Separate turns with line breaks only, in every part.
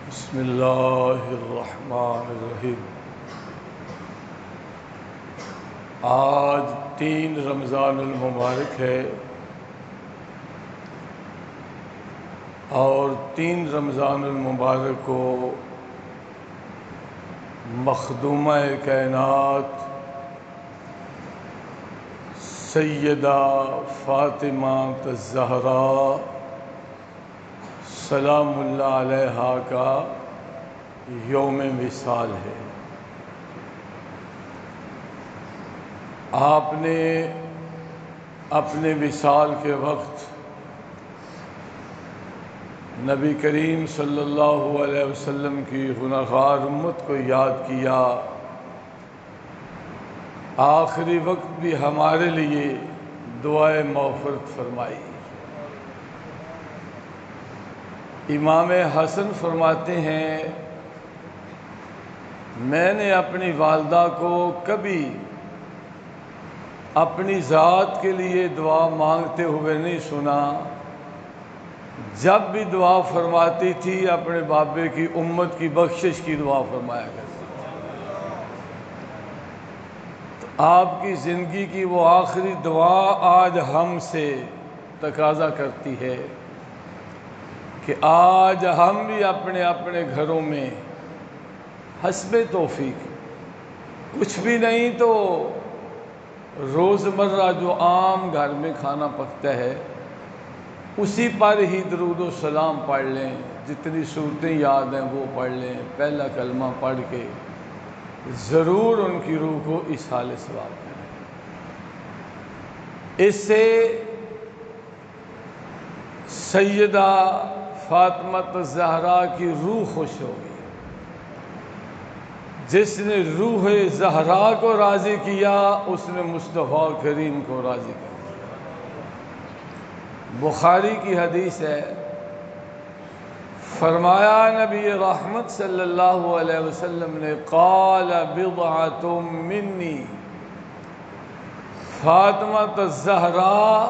بسم اللہ الرحمن الرحیم۔ آج 3 رمضان المبارک ہے اور 3 رمضان المبارک کو مخدومہ کائنات سیدہ فاطمہ الزہراء سلام اللہ علیہا کا یوم وصال ہے۔ آپ نے اپنے وصال کے وقت نبی کریم صلی اللہ علیہ وسلم کی گنہگار امت کو یاد کیا، آخری وقت بھی ہمارے لیے دعائے مغفرت فرمائی۔ امام حسن فرماتے ہیں، میں نے اپنی والدہ کو کبھی اپنی ذات کے لیے دعا مانگتے ہوئے نہیں سنا، جب بھی دعا فرماتی تھی اپنے بابے کی امت کی بخشش کی دعا فرمایا کرتی تھی۔ تو آپ کی زندگی کی وہ آخری دعا آج ہم سے تقاضا کرتی ہے کہ آج ہم بھی اپنے اپنے گھروں میں حسب توفیق کچھ بھی نہیں تو روزمرہ جو عام گھر میں کھانا پکتا ہے اسی پر ہی درود و سلام پڑھ لیں، جتنی صورتیں یاد ہیں وہ پڑھ لیں، پہلا کلمہ پڑھ کے ضرور ان کی روح کو ایصال ثواب کریں۔ اس سے سیدہ فاطمہ الزہراء کی روح خوش ہوگی۔ جس نے روح زہراء کو راضی کیا اس نے مصطفیٰ کریم کو راضی کیا۔ بخاری کی حدیث ہے، فرمایا نبی رحمت صلی اللہ علیہ وسلم نے قال بضعۃ منی، فاطمہ الزہراء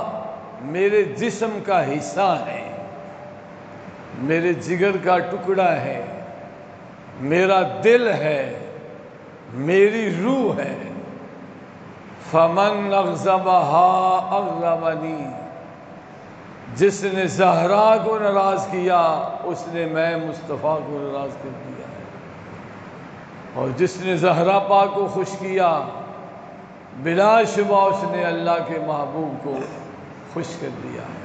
میرے جسم کا حصہ ہے، میرے جگر کا ٹکڑا ہے، میرا دل ہے، میری روح ہے۔ فمن اغضبها اغضبنی، جس نے زہرا کو ناراض کیا اس نے میں مصطفیٰ کو ناراض کر دیا ہے، اور جس نے زہرا پاک کو خوش کیا بلا شبہ اس نے اللہ کے محبوب کو خوش کر دیا ہے۔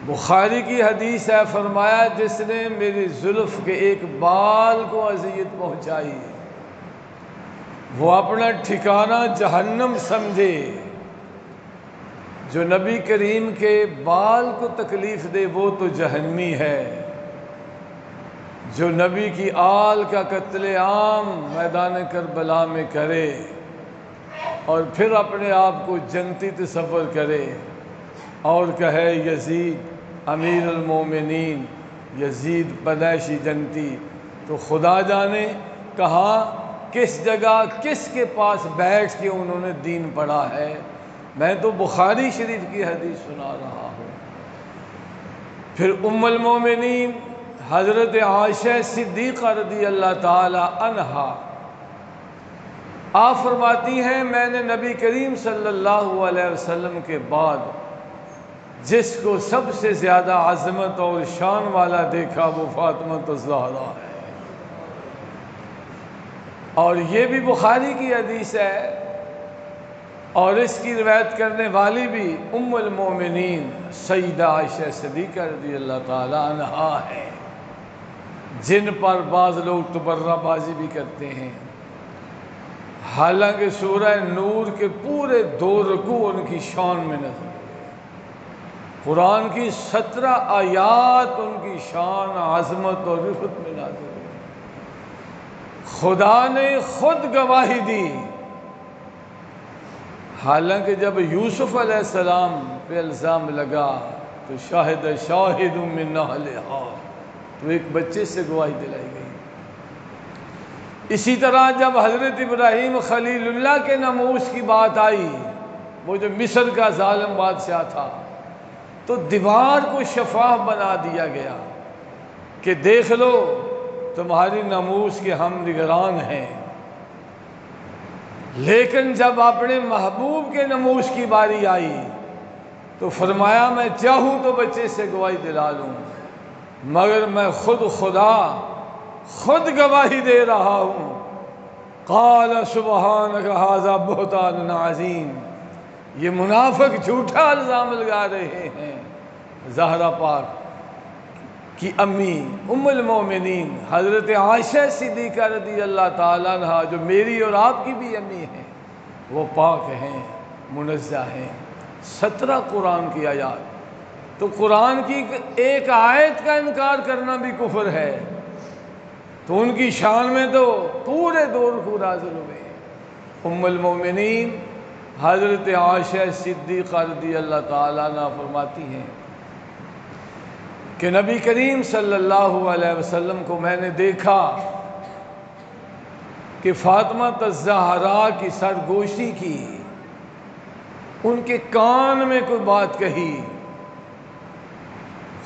بخاری کی حدیث ہے، فرمایا جس نے میری زلف کے ایک بال کو اذیت پہنچائی وہ اپنا ٹھکانہ جہنم سمجھے، جو نبی کریم کے بال کو تکلیف دے وہ تو جہنمی ہے، جو نبی کی آل کا قتل عام میدان کربلا میں کرے اور پھر اپنے آپ کو جنتی تصور کرے اور کہے یزید امیر المومنین، یزید پیدائشی جنتی، تو خدا جانے کہاں کس جگہ کس کے پاس بیٹھ کے انہوں نے دین پڑھا ہے۔ میں تو بخاری شریف کی حدیث سنا رہا ہوں۔ پھر ام المومنین حضرت عائشہ صدیقہ رضی اللہ تعالی عنہا آپ فرماتی ہیں، میں نے نبی کریم صلی اللہ علیہ وسلم کے بعد جس کو سب سے زیادہ عظمت اور شان والا دیکھا وہ فاطمہ الزہراء ہے۔ اور یہ بھی بخاری کی حدیث ہے، اور اس کی روایت کرنے والی بھی ام المومنین سیدہ عائشہ صدیقہ رضی اللہ تعالی عنہا ہے، جن پر بعض لوگ تبرہ بازی بھی کرتے ہیں، حالانکہ سورہ نور کے پورے 2 رکوع ان کی شان میں نازل ہوئے، قرآن کی 17 آیات ان کی شان، عظمت اور رفعت میں نازل ہوئے۔ خدا نے خود گواہی دی، حالانکہ جب یوسف علیہ السلام پہ الزام لگا تو شاہد شاہد من اہلہا، تو ایک بچے سے گواہی دلائی گئی۔ اسی طرح جب حضرت ابراہیم خلیل اللہ کے ناموس کی بات آئی، وہ جو مصر کا ظالم بادشاہ تھا، تو دیوار کو شفاف بنا دیا گیا، کہ دیکھ لو تمہاری ناموس کے ہم نگران ہیں، لیکن جب اپنے محبوب کے ناموس کی باری آئی تو فرمایا میں چاہوں تو بچے سے گواہی دلا لوں، مگر میں خود خدا خود گواہی دے رہا ہوں۔ قال سبحانک ھذا بہتان عظیم، یہ منافق جھوٹا الزام لگا رہے ہیں زہرا پاک کی امی ام المومنین حضرت عائشہ صدیقہ رضی اللہ تعالیٰ عنہا، جو میری اور آپ کی بھی امی ہیں، وہ پاک ہیں، منزہ ہیں۔ 17 قرآن کی آیات، تو قرآن کی ایک آیت کا انکار کرنا بھی کفر ہے، تو ان کی شان میں تو پورے دور کو نازل ہوئے۔ ام المومنین حضرت عائشہ صدیقہ رضی اللہ تعالیٰ عنہ فرماتی ہیں کہ نبی کریم صلی اللہ علیہ وسلم کو میں نے دیکھا کہ فاطمہ الزہرا کی سرگوشی کی، ان کے کان میں کوئی بات کہی،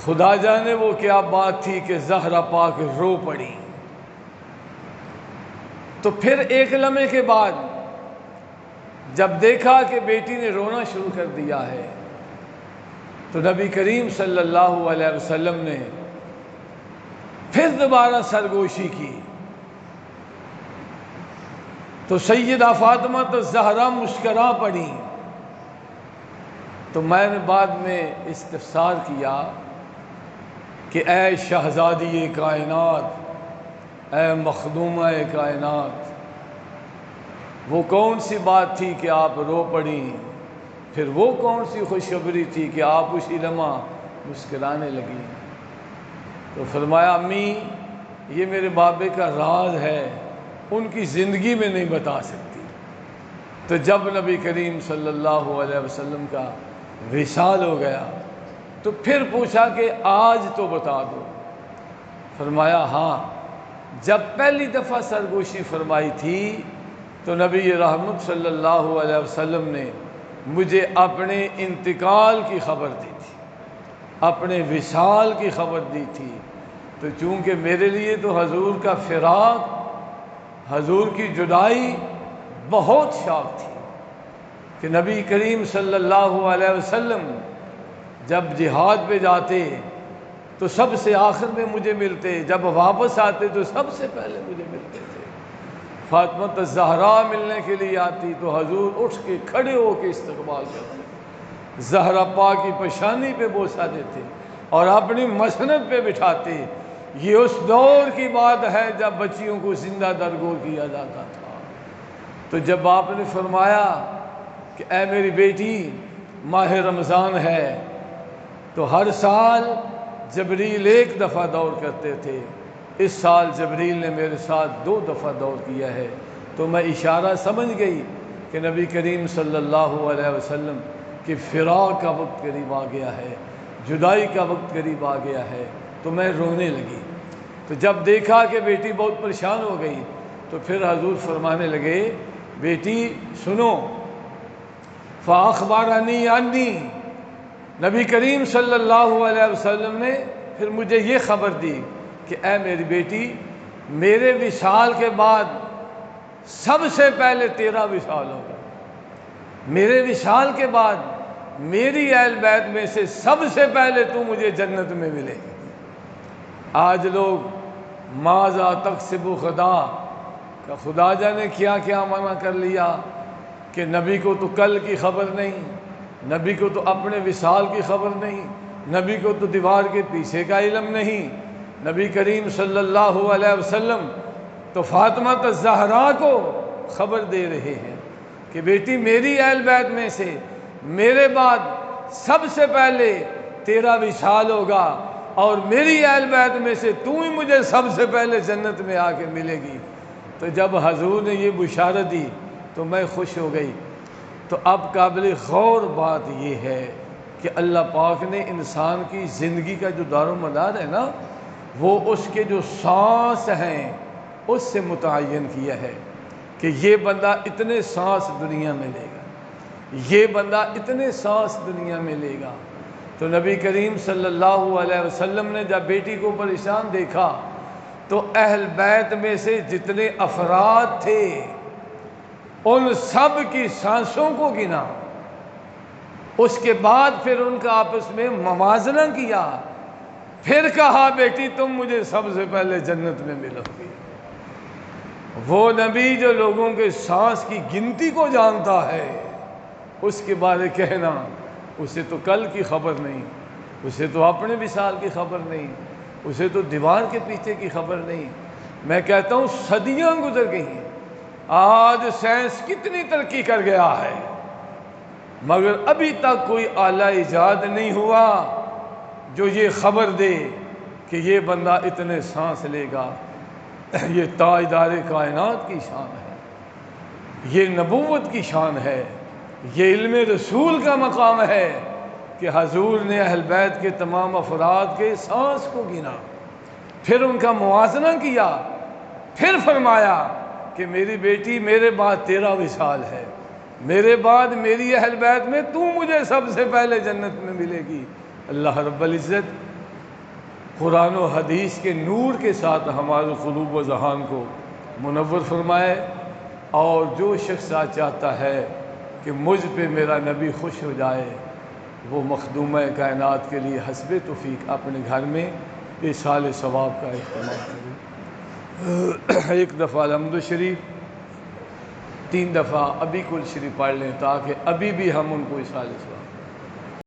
خدا جانے وہ کیا بات تھی کہ زہرا پاک رو پڑی۔ تو پھر ایک لمحے کے بعد جب دیکھا کہ بیٹی نے رونا شروع کر دیا ہے تو نبی کریم صلی اللہ علیہ وسلم نے پھر دوبارہ سرگوشی کی، تو سیدہ فاطمہ الزہرا مسکرا پڑی۔ تو میں نے بعد میں استفسار کیا کہ اے شہزادی کائنات، اے مخدومہ کائنات، وہ کون سی بات تھی کہ آپ رو پڑیں؟ پھر وہ کون سی خوشخبری تھی کہ آپ اسی لمحہ مسکرانے لگی؟ تو فرمایا امی یہ میرے بابے کا راز ہے، ان کی زندگی میں نہیں بتا سکتی۔ تو جب نبی کریم صلی اللہ علیہ وسلم کا وصال ہو گیا تو پھر پوچھا کہ آج تو بتا دو۔ فرمایا ہاں، جب پہلی دفعہ سرگوشی فرمائی تھی تو نبی رحمت صلی اللہ علیہ وسلم نے مجھے اپنے انتقال کی خبر دی تھی، اپنے وصال کی خبر دی تھی۔ تو چونکہ میرے لیے تو حضور کا فراق، حضور کی جدائی بہت شاق تھی کہ نبی کریم صلی اللہ علیہ وسلم جب جہاد پہ جاتے تو سب سے آخر میں مجھے ملتے، جب واپس آتے تو سب سے پہلے مجھے ملتے تھے۔ فاطمہ الزہرا ملنے کے لیے آتی تو حضور اٹھ کے کھڑے ہو کے استقبال کرتے، زہرا پاک کی پیشانی پہ بوسہ دیتے اور اپنی مسند پہ بٹھاتے۔ یہ اس دور کی بات ہے جب بچیوں کو زندہ درگور کیا جاتا تھا۔ تو جب آپ نے فرمایا کہ اے میری بیٹی ماہ رمضان ہے تو ہر سال جبریل ایک دفعہ دور کرتے تھے، اس سال جبریل نے میرے ساتھ 2 دفعہ دور کیا ہے، تو میں اشارہ سمجھ گئی کہ نبی کریم صلی اللہ علیہ وسلم کی فراق کا وقت قریب آ گیا ہے، جدائی کا وقت قریب آ گیا ہے، تو میں رونے لگی۔ تو جب دیکھا کہ بیٹی بہت پریشان ہو گئی تو پھر حضور فرمانے لگے بیٹی سنو، فَأَخْبَرَنِي عَنِّي، نبی کریم صلی اللہ علیہ وسلم نے پھر مجھے یہ خبر دی کہ اے میری بیٹی میرے وصال کے بعد سب سے پہلے تیرا وصال ہوگا، میرے وصال کے بعد میری اہل بیت میں سے سب سے پہلے تو مجھے جنت میں ملے گی۔ آج لوگ ماذا تکسب غدا کا خدا جانے کیا کیا منع کر لیا کہ نبی کو تو کل کی خبر نہیں، نبی کو تو اپنے وصال کی خبر نہیں، نبی کو تو دیوار کے پیچھے کا علم نہیں۔ نبی کریم صلی اللہ علیہ وسلم تو فاطمہ الزہرا کو خبر دے رہے ہیں کہ بیٹی میری اہل بیت میں سے میرے بعد سب سے پہلے تیرا وصال ہوگا اور میری اہل بیت میں سے تو ہی مجھے سب سے پہلے جنت میں آ کے ملے گی۔ تو جب حضور نے یہ بشارت دی تو میں خوش ہو گئی۔ تو اب قابل غور بات یہ ہے کہ اللہ پاک نے انسان کی زندگی کا جو دار و مدار ہے نا، وہ اس کے جو سانس ہیں اس سے متعین کیا ہے کہ یہ بندہ اتنے سانس دنیا میں لے گا، یہ بندہ اتنے سانس دنیا میں لے گا، تو نبی کریم صلی اللہ علیہ وسلم نے جب بیٹی کو پریشان دیکھا تو اہل بیت میں سے جتنے افراد تھے ان سب کی سانسوں کو گنا، اس کے بعد پھر ان کا آپس میں موازنہ کیا، پھر کہا بیٹی تم مجھے سب سے پہلے جنت میں ملو گی۔ وہ نبی جو لوگوں کے سانس کی گنتی کو جانتا ہے، اس کے بارے کہنا اسے تو کل کی خبر نہیں، اسے تو اپنے وصال کی خبر نہیں، اسے تو دیوار کے پیچھے کی خبر نہیں۔ میں کہتا ہوں صدیاں گزر گئی، آج سائنس کتنی ترقی کر گیا ہے، مگر ابھی تک کوئی آلہ ایجاد نہیں ہوا جو یہ خبر دے کہ یہ بندہ اتنے سانس لے گا۔ یہ تاجدار کائنات کی شان ہے، یہ نبوت کی شان ہے، یہ علم رسول کا مقام ہے کہ حضور نے اہل بیت کے تمام افراد کے سانس کو گنا، پھر ان کا موازنہ کیا، پھر فرمایا کہ میری بیٹی میرے بعد تیرا وصال ہے، میرے بعد میری اہل بیت میں تو مجھے سب سے پہلے جنت میں ملے گی۔ اللہ رب العزت قرآن و حدیث کے نور کے ساتھ ہمارے قلوب و ذہان کو منور فرمائے، اور جو شخص چاہتا ہے کہ مجھ پہ میرا نبی خوش ہو جائے وہ مخدومہ کائنات کے لیے حسب توفیق اپنے گھر میں ایصال ثواب کا اہتمام کرے۔ ایک دفعہ الحمد شریف، 3 دفعہ ابھی کل شریف پڑھ لیں تاکہ ابھی بھی ہم ان کو ایصال ثواب